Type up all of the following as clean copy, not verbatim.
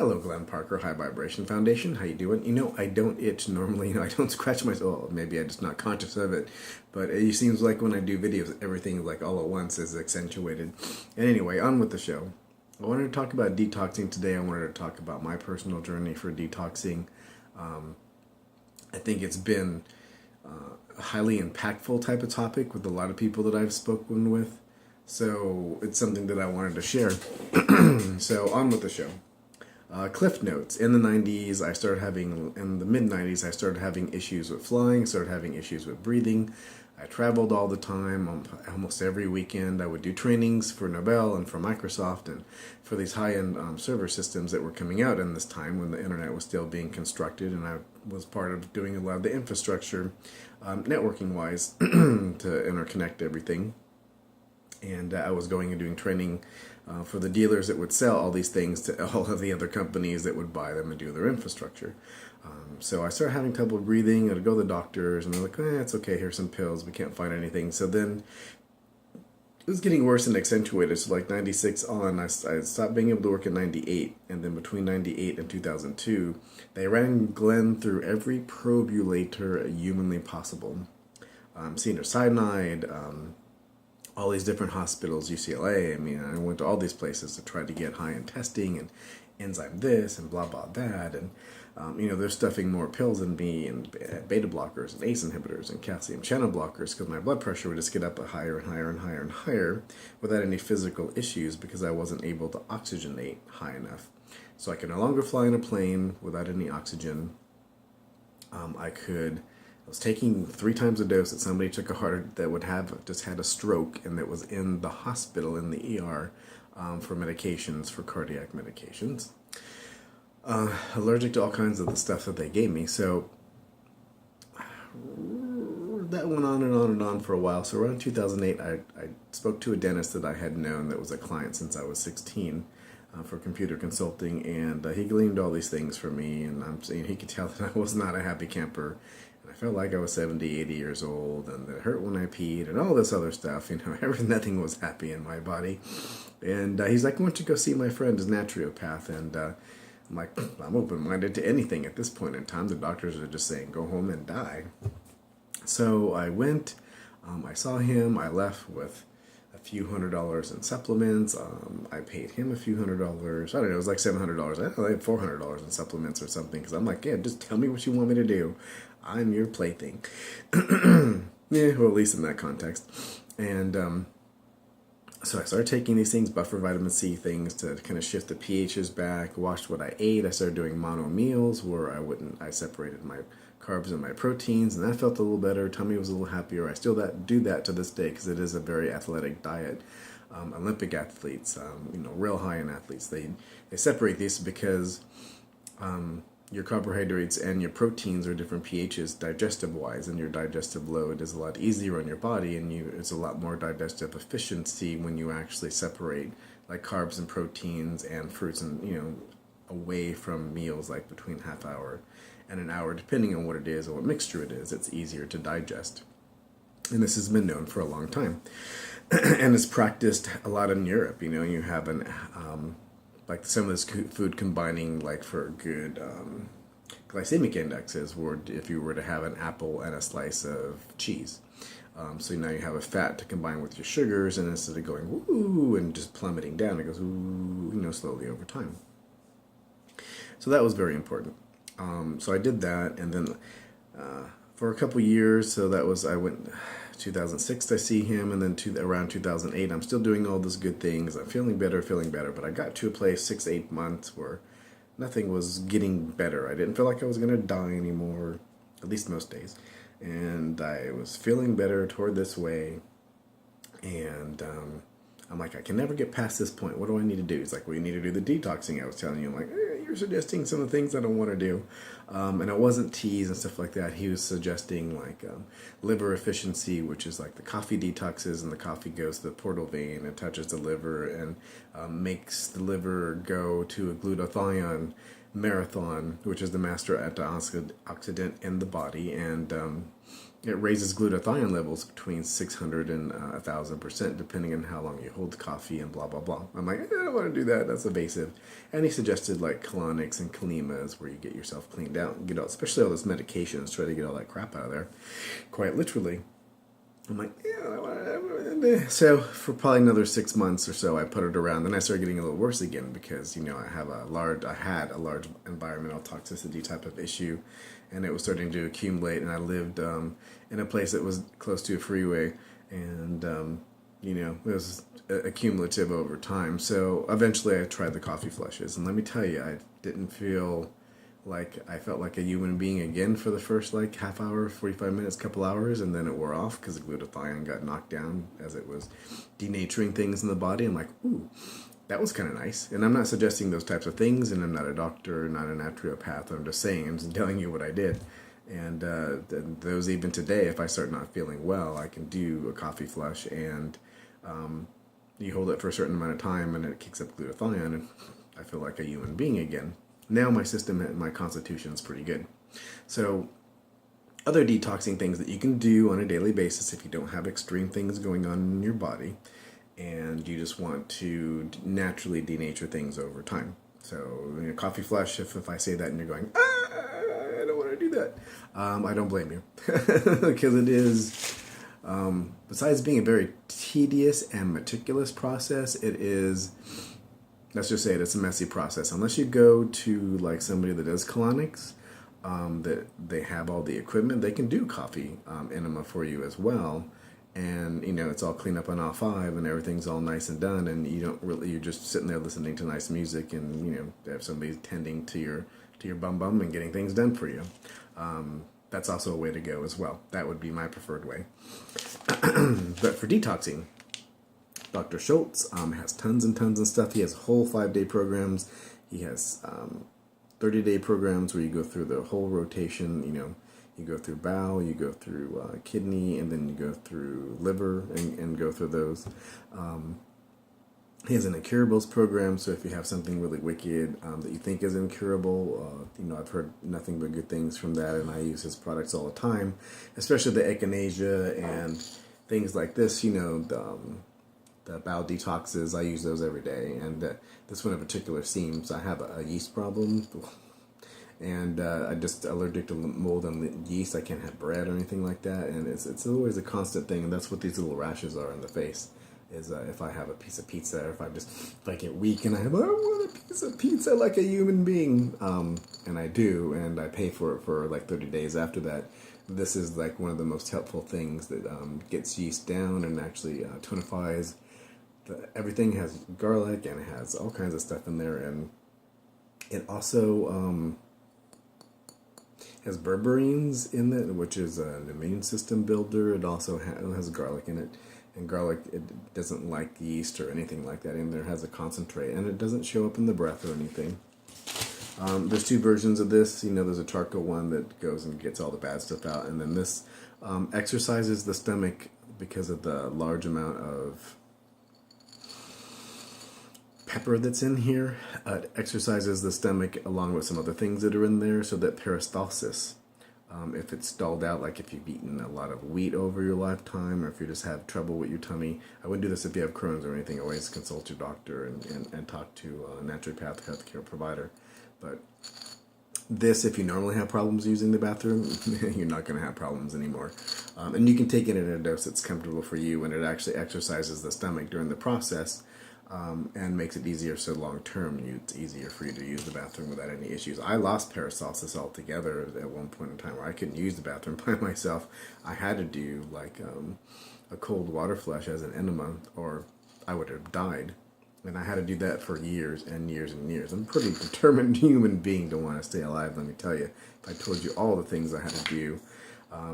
Hello, Glenn Parker, High Vibration Foundation. How you doing? You know, I don't itch normally. You know, I don't scratch myself. Well, maybe I'm just not conscious of it. But it seems like when I do videos, everything like all at once is accentuated. And anyway, on with the show. I wanted to talk about detoxing today. I wanted to talk about my personal journey for detoxing. I think it's been a highly impactful type of topic with a lot of people that I've spoken with. So it's something that I wanted to share. So on with the show. Cliff notes. In the 90s, in the mid-90s, I started having issues with flying, started having issues with breathing. I traveled all the time, almost every weekend. I would do trainings for Nobel and for Microsoft and for these high-end server systems that were coming out in this time when the internet was still being constructed, and I was part of doing a lot of the infrastructure, networking-wise, to interconnect everything. And I was going and doing training for the dealers that would sell all these things to all of the other companies that would buy them and do their infrastructure. So I started having trouble breathing. I'd go to the doctors, and they're like, it's okay, here's some pills. We can't find anything. So then it was getting worse and accentuated. So like 96 on, I stopped being able to work in 98. And then between 98 and 2002, they ran Glenn through every probulator humanly possible. Cedar Sinai, all these different hospitals, UCLA. I mean, I went to all these places to try to get high-end testing and enzyme this and blah, blah, that. And, they're stuffing more pills in me and beta blockers and ACE inhibitors and calcium channel blockers because my blood pressure would just get up higher and higher and higher and higher without any physical issues because I wasn't able to oxygenate high enough. So I could no longer fly in a plane without any oxygen. I was taking 3 times a dose that somebody took that would have just had a stroke and that was in the hospital in the ER for medications, for cardiac medications. Allergic to all kinds of the stuff that they gave me. So that went on and on and on for a while. So around 2008, I spoke to a dentist that I had known that was a client since I was 16 for computer consulting, and he gleaned all these things for me, and he could tell that I was not a happy camper. I felt like I was 70, 80 years old, and it hurt when I peed, and all this other stuff. Nothing was happy in my body. And he's like, why don't you go see my friend, his naturopath? And I'm like, I'm open-minded to anything at this point in time. The doctors are just saying, go home and die. So I went, I saw him, I left with a few $100s in supplements. I paid him a few $100s. I don't know, it was like $700. I had $400 in supplements or something, because I'm like, yeah, just tell me what you want me to do. I'm your plaything. Yeah, well, at least in that context. And so I started taking these things, buffer vitamin C things, to kind of shift the pHs back, watched what I ate. I started doing mono meals where I separated my carbs and my proteins, and that felt a little better. Tummy was a little happier. I still do that to this day because it is a very athletic diet. Olympic athletes, real high-end athletes, they separate these because your carbohydrates and your proteins are different pHs digestive-wise, and your digestive load is a lot easier on your body, and it's a lot more digestive efficiency when you actually separate like carbs and proteins and fruits and, away from meals, like between half hour and an hour, depending on what it is or what mixture it is. It's easier to digest. And this has been known for a long time. And it's practiced a lot in Europe. You have like some of this food combining like for good glycemic indexes, where if you were to have an apple and a slice of cheese. So now you have a fat to combine with your sugars, and instead of going woo and just plummeting down, it goes ooh, slowly over time. So that was very important. So I did that, and then for a couple years, so I went 2006 I see him, and then around 2008 I'm still doing all those good things. I'm feeling better, but I got to a place 6-8 months where nothing was getting better. I didn't feel like I was going to die anymore, at least most days, and I was feeling better toward this way, and I'm like, I can never get past this point. What do I need to do? He's like, well, you need to do the detoxing I was telling you. I'm like, you're suggesting some of the things I don't want to do. And it wasn't teas and stuff like that. He was suggesting like liver efficiency, which is like the coffee detoxes, and the coffee goes to the portal vein and touches the liver and makes the liver go to a glutathione marathon, which is the master antioxidant in the body. And it raises glutathione levels between 600 and 1,000%, depending on how long you hold the coffee and blah, blah, blah. I'm like, I don't want to do that. That's evasive. And he suggested like colonics and kalimas, where you get yourself cleaned out and get all, especially all those medications, try to get all that crap out of there, quite literally. I'm like, yeah, I don't want to. So for probably another 6 months or so, I put it around. Then I started getting a little worse again because, you know, I had a large environmental toxicity type of issue, and it was starting to accumulate. And I lived in a place that was close to a freeway, and you know, it was accumulative over time. So eventually, I tried the coffee flushes, and let me tell you, I didn't feel like I felt like a human being again for the first like half hour, 45 minutes, couple hours, and then it wore off because the glutathione got knocked down as it was denaturing things in the body. I'm like, ooh, that was kind of nice. And I'm not suggesting those types of things, and I'm not a doctor, not a naturopath. I'm just saying, I'm just telling you what I did. And those, even today, if I start not feeling well, I can do a coffee flush, and you hold it for a certain amount of time, and it kicks up glutathione, and I feel like a human being again. Now my system and my constitution is pretty good. So other detoxing things that you can do on a daily basis if you don't have extreme things going on in your body and you just want to naturally denature things over time. So, you know, coffee flush, if I say that and you're going, I don't want to do that, I don't blame you. Because it is, besides being a very tedious and meticulous process, it is... Let's just say it's a messy process. Unless you go to like somebody that does colonics, that they have all the equipment, they can do coffee enema for you as well. And, you know, it's all clean up on all five and everything's all nice and done. And you don't really, you're just sitting there listening to nice music and, you know, have somebody tending to your bum and getting things done for you. That's also a way to go as well. That would be my preferred way. But for detoxing, Dr. Schultz has tons and tons of stuff. He has whole 5-day programs. He has 30-day programs where you go through the whole rotation. You know, you go through bowel, you go through kidney, and then you go through liver and go through those. He has an incurables program, so if you have something really wicked that you think is incurable, you know, I've heard nothing but good things from that, and I use his products all the time, especially the echinacea and things like this, you know, the bowel detoxes. I use those every day, and this one in particular seems I have a yeast problem, and I'm just allergic to mold and yeast. I can't have bread or anything like that, and it's always a constant thing, and that's what these little rashes are in the face. Is if I have a piece of pizza, or if I get weak and I want a piece of pizza like a human being, and I do, and I pay for it for like 30 days after that. This is like one of the most helpful things that gets yeast down and actually tonifies. Everything has garlic and it has all kinds of stuff in there, and it also has berberines in it, which is an immune system builder. It also has garlic in it, and garlic, it doesn't like yeast or anything like that in there. It has a concentrate, and it doesn't show up in the breath or anything. There's 2 versions of this. You know, there's a charcoal one that goes and gets all the bad stuff out, and then this exercises the stomach because of the large amount of pepper that's in here. It exercises the stomach along with some other things that are in there, so that peristalsis, if it's stalled out, like if you've eaten a lot of wheat over your lifetime, or if you just have trouble with your tummy, I wouldn't do this if you have Crohn's or anything. Always consult your doctor and talk to a naturopath, healthcare provider. But this, if you normally have problems using the bathroom, you're not going to have problems anymore. And you can take it in a dose that's comfortable for you, and it actually exercises the stomach during the process. And makes it easier, so long term it's easier for you to use the bathroom without any issues. I lost peristalsis altogether at one point in time where I couldn't use the bathroom by myself. I had to do like a cold water flush as an enema, or I would have died. And I had to do that for years and years and years. I'm a pretty determined human being to want to stay alive, let me tell you. If I told you all the things I had to do,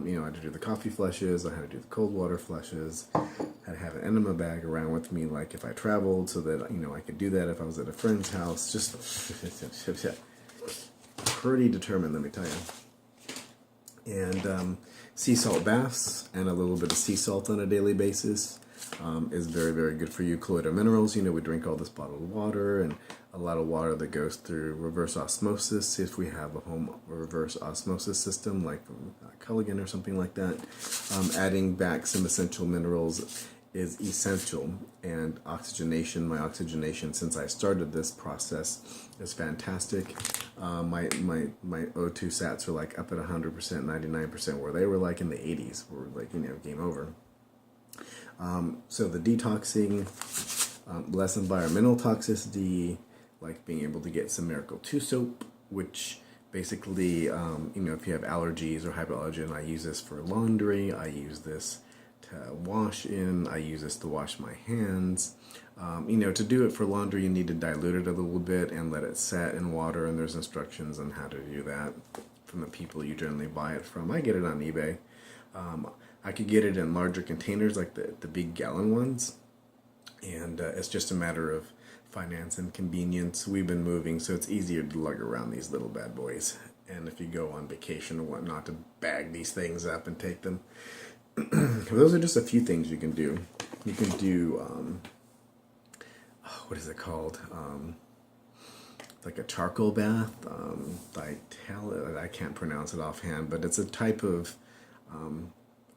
you know, I had to do the coffee flushes, I had to do the cold water flushes, I had to have an enema bag around with me, like if I traveled, so that, you know, I could do that if I was at a friend's house. Just pretty determined, let me tell you. And sea salt baths and a little bit of sea salt on a daily basis. is very, very good for you. Colloidal minerals, we drink all this bottled water and a lot of water that goes through reverse osmosis. If we have a home reverse osmosis system like from Culligan or something like that, adding back some essential minerals is essential. And oxygenation, my oxygenation since I started this process is fantastic. My O2 sats are like up at 100%, 99%, where they were like in the 80s, were like, game over. So the detoxing, less environmental toxicity, like being able to get some Miracle 2 soap, which basically, if you have allergies or hypoallergen, I use this for laundry, I use this to wash in, I use this to wash my hands. To do it for laundry, you need to dilute it a little bit and let it set in water, and there's instructions on how to do that from the people you generally buy it from. I get it on eBay. I could get it in larger containers, like the big gallon ones, and it's just a matter of finance and convenience. We've been moving, so it's easier to lug around these little bad boys. And if you go on vacation or whatnot, to bag these things up and take them. Those are just a few things you can do. You can do, what is it called? Like a charcoal bath. I can't pronounce it offhand, but it's a type of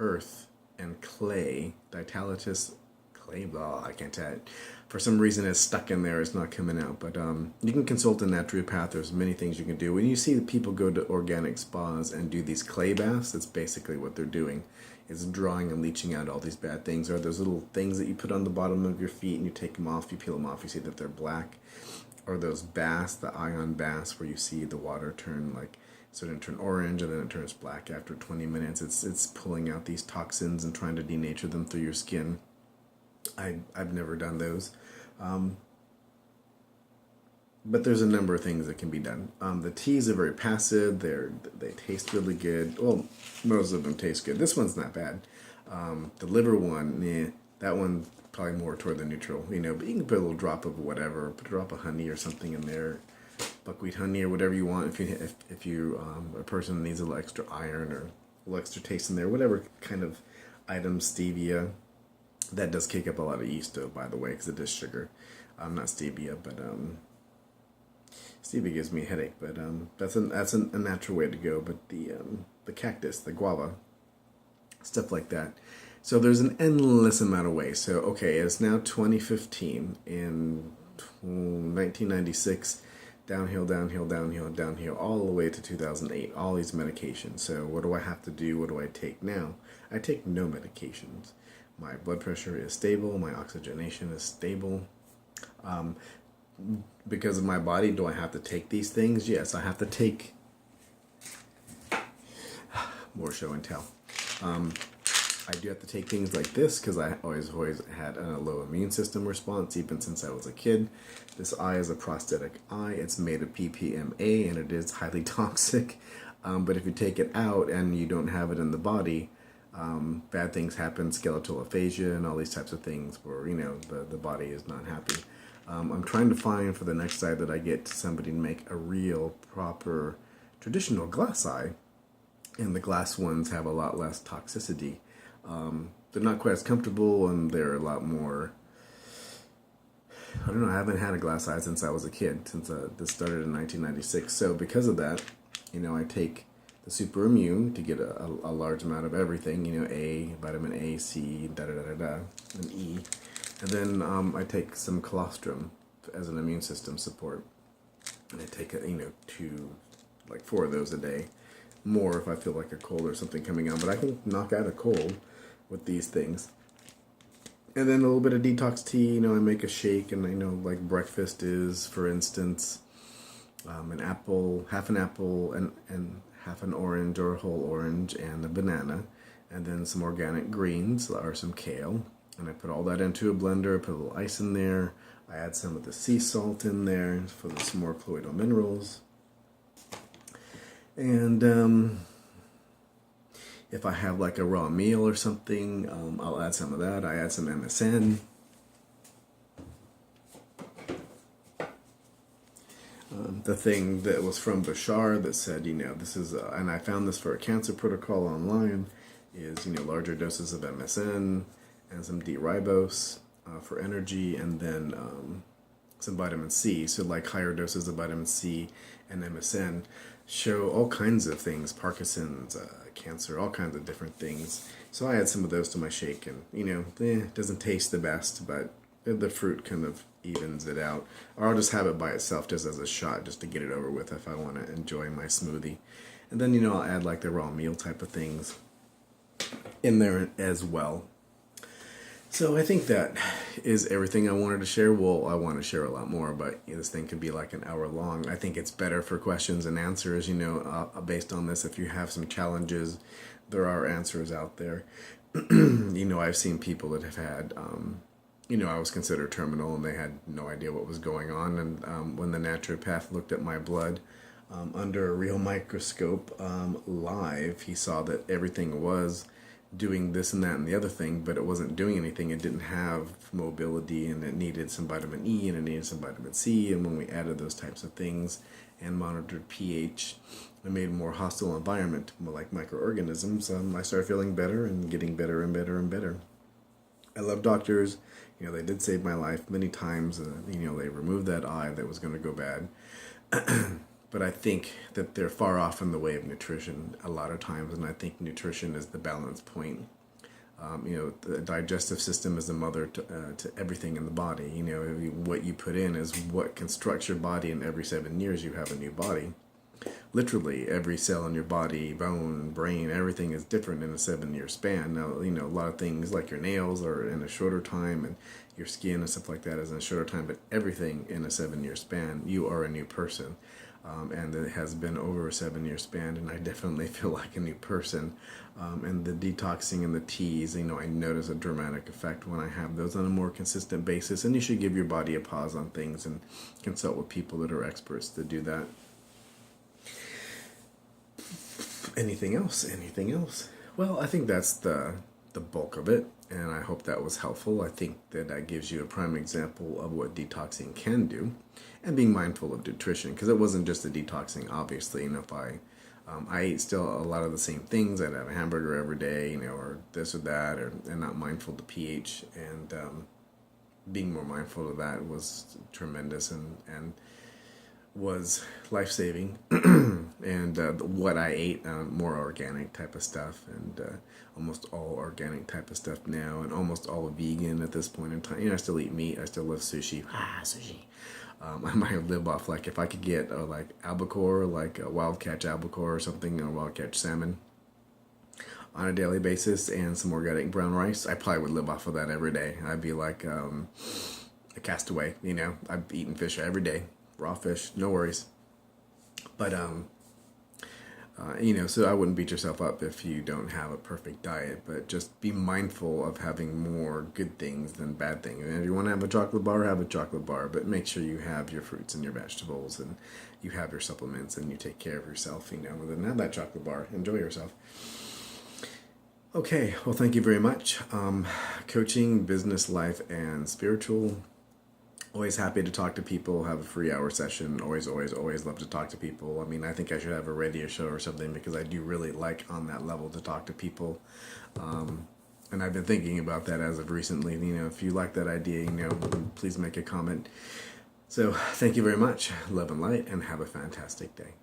earth and clay, dialysis clay, blah, I can't tell it. For some reason it's stuck in there, it's not coming out, but you can consult a naturopath. There's many things you can do. When you see people go to organic spas and do these clay baths, that's basically what they're doing, is drawing and leaching out all these bad things. Or those little things that you put on the bottom of your feet and you take them off, you peel them off, you see that they're black. Or those baths, the ion baths, where you see the water turn turn orange and then it turns black after 20 minutes. It's pulling out these toxins and trying to denature them through your skin. I've never done those. But there's a number of things that can be done. The teas are very passive. They taste really good. Well, most of them taste good. This one's not bad. The liver one, that one probably more toward the neutral. But you can put a little drop of whatever, put a drop of honey or something in there, buckwheat honey or whatever you want. If you a person needs a little extra iron or a little extra taste in there, whatever kind of item, stevia. That does kick up a lot of yeast, though, by the way, because it is sugar. Not stevia, but stevia gives me a headache. But that's a natural way to go. But the cactus, the guava, stuff like that. So there's an endless amount of ways. So okay, it's now 2015. In 1996, downhill, all the way to 2008. All these medications. So what do I have to do? What do I take now? I take no medications. My blood pressure is stable. My oxygenation is stable. Because of my body, do I have to take these things? Yes, I have to take more show and tell. I do have to take things like this because I always had a low immune system response, even since I was a kid. This eye is a prosthetic eye. It's made of PPMA, and it is highly toxic. But if you take it out and you don't have it in the body, bad things happen, skeletal aphasia and all these types of things where, the body is not happy. I'm trying to find for the next eye that I get somebody to make a real, proper, traditional glass eye. And the glass ones have a lot less toxicity. They're not quite as comfortable and they're a lot more, I don't know, I haven't had a glass eye since I was a kid, since this started in 1996. So because of that, I take the super immune to get a large amount of everything, A, vitamin A, C, and E. And then I take some colostrum as an immune system support. And I take, 4 of those a day. More if I feel like a cold or something coming on. But I can knock out a cold with these things. And then a little bit of detox tea, I make a shake, and like breakfast is, for instance, an apple, half an apple, and half an orange or a whole orange, and a banana, and then some organic greens or some kale. And I put all that into a blender, put a little ice in there. I add some of the sea salt in there for some more colloidal minerals. And if I have like a raw meal or something, I'll add some of that. I add some MSN. The thing that was from Bashar that said, this is, and I found this for a cancer protocol online, is, larger doses of MSN and some D-ribose for energy, and then some vitamin C. So like higher doses of vitamin C and MSM show all kinds of things, Parkinson's, cancer, all kinds of different things. So I add some of those to my shake, and it doesn't taste the best, but the fruit kind of evens it out. Or I'll just have it by itself just as a shot, just to get it over with if I want to enjoy my smoothie. And then I'll add like the raw meal type of things in there as well. So I think that is everything I wanted to share. Well, I want to share a lot more, but this thing could be like an hour long. I think it's better for questions and answers, based on this. If you have some challenges, there are answers out there. I've seen people that have had, I was considered terminal and they had no idea what was going on. And when the naturopath looked at my blood under a real microscope live, he saw that everything was doing this and that and the other thing, but it wasn't doing anything. It didn't have mobility, and it needed some vitamin E and it needed some vitamin C. And when we added those types of things and monitored pH, it made a more hostile environment, more like microorganisms. I started feeling better and getting better and better and better. I love doctors. They did save my life many times. They removed that eye that was going to go bad. But I think that they're far off in the way of nutrition a lot of times, and I think nutrition is the balance point. The digestive system is the mother to everything in the body. What you put in is what constructs your body, and every 7 years you have a new body. Literally, every cell in your body, bone, brain, everything is different in a 7-year span. Now, a lot of things like your nails are in a shorter time, and your skin and stuff like that is in a shorter time, but everything in a 7-year span, you are a new person. And it has been over a 7-year span, and I definitely feel like a new person. And the detoxing and the teas, I notice a dramatic effect when I have those on a more consistent basis. And you should give your body a pause on things and consult with people that are experts to do that. Anything else? Well, I think that's the bulk of it, and I hope that was helpful. I think that gives you a prime example of what detoxing can do, and being mindful of nutrition, because it wasn't just the detoxing. Obviously, if I ate still a lot of the same things. I'd have a hamburger every day, or this or that, and not mindful of the pH, and being more mindful of that was tremendous and was life-saving. And what I ate, more organic type of stuff, and almost all organic type of stuff now, and almost all vegan at this point in time. I still eat meat. I still love sushi. Sushi. I might live off, like, if I could get like albacore, like a wild catch albacore or something, or wild catch salmon on a daily basis, and some organic brown rice, I probably would live off of that every day. I'd be like a castaway. I'd be eating fish every day. Raw fish, no worries. But so I wouldn't beat yourself up if you don't have a perfect diet, but just be mindful of having more good things than bad things. And if you want to have a chocolate bar, have a chocolate bar, but make sure you have your fruits and your vegetables, and you have your supplements, and you take care of yourself, rather than have that chocolate bar. Enjoy yourself. Okay, well, thank you very much. Coaching, business, life, and spiritual. Always happy to talk to people, have a free hour session. Always love to talk to people. I think I should have a radio show or something, because I do really like on that level to talk to people. And I've been thinking about that as of recently. If you like that idea, please make a comment. So thank you very much. Love and light, and have a fantastic day.